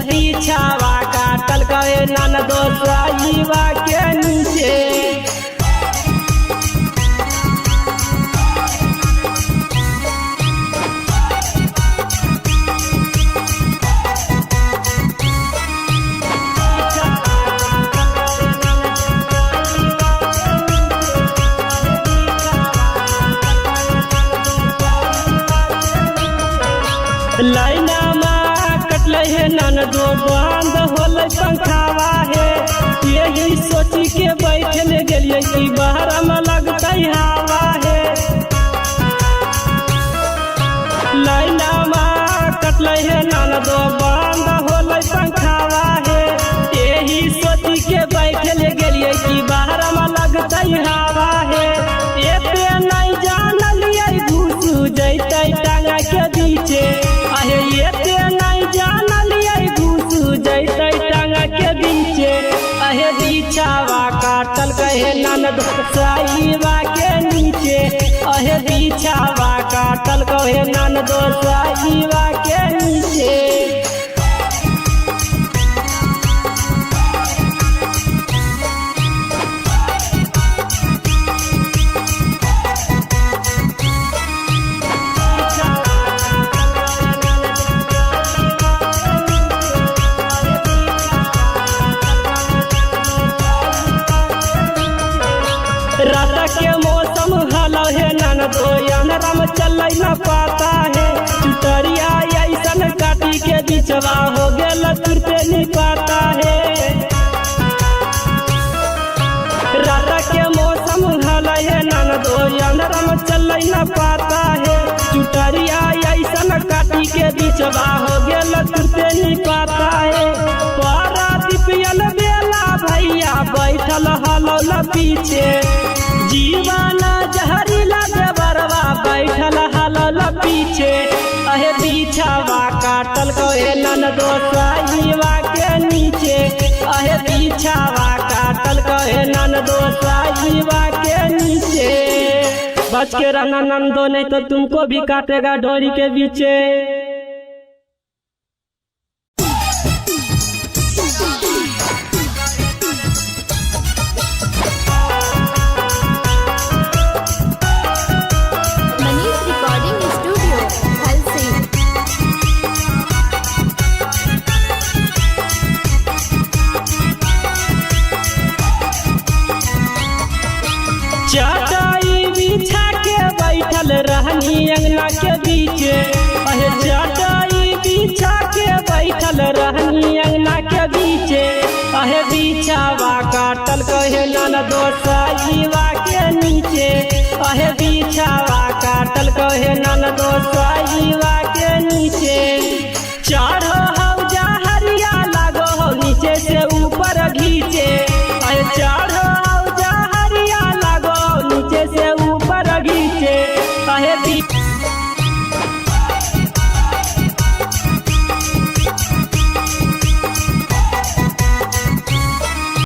पीछावा काटल कहे ननदो साईवा के नीचे। लाइना में कटल है ननदो बंद होल पंखावा है, यही सोची के बैठल गेलिए कि बाहर में लगते हवा है। लाइना में कटल है ननदो बंद होल पंखावा है, यही सोची के बैठल गेलिए कि बाहर में लगते हवा है। एते नहीं जानलिए घुस जैते टांगा के बीचे, अहे एते नहीं जानलिए घुस जैते टांगा के बीचे। अहे बीछावा काटल कहे ननदो साईवा के नीचे, अहे बीछावा काटल कहे ननदो साईवा के नीचे। रात के मौसम हलो है ननदो अंधेरा में चल न पाता है, चुटरिया ऐसन काटी के बिचवा हो गेल तुरते नहीं पाता है। रात के मौसम हलो है ननदो अंधेरा में चल न पाता है, चुटरिया ऐसन काटी के बिचवा हो गेल तुरते नहीं पाता है। पारा दीपियल बेला भैया बैठल हलो न पीछे, जीवाना जहरीला देवरवा बैठल हलल पीछे। अहे बीछावा काटल कहे ननदो साईवा के नीचे, अहे बीछावा काटल कहे ननदो साईवा के नीचे। बच के रहना नंदो नहीं तो तुमको भी काटेगा डोरी के बीचे। चटाई बिछा के बैठल रहनी अंगना के बीचे, अहे चटाई बिछा के बैठल रहनी अंगना के बीचे। अहे बीछावा काटल कहे ननदो साईवा के नीचे, अहे बीछावा काटल कहे ननदो साईवा के नीचे। चढ़ो हौजा हरिया लागो हो नीचे से ऊपर घीचे, अहे चढ़ो हौजा हरिया लागो नीचे से ऊपर घीचे। अहे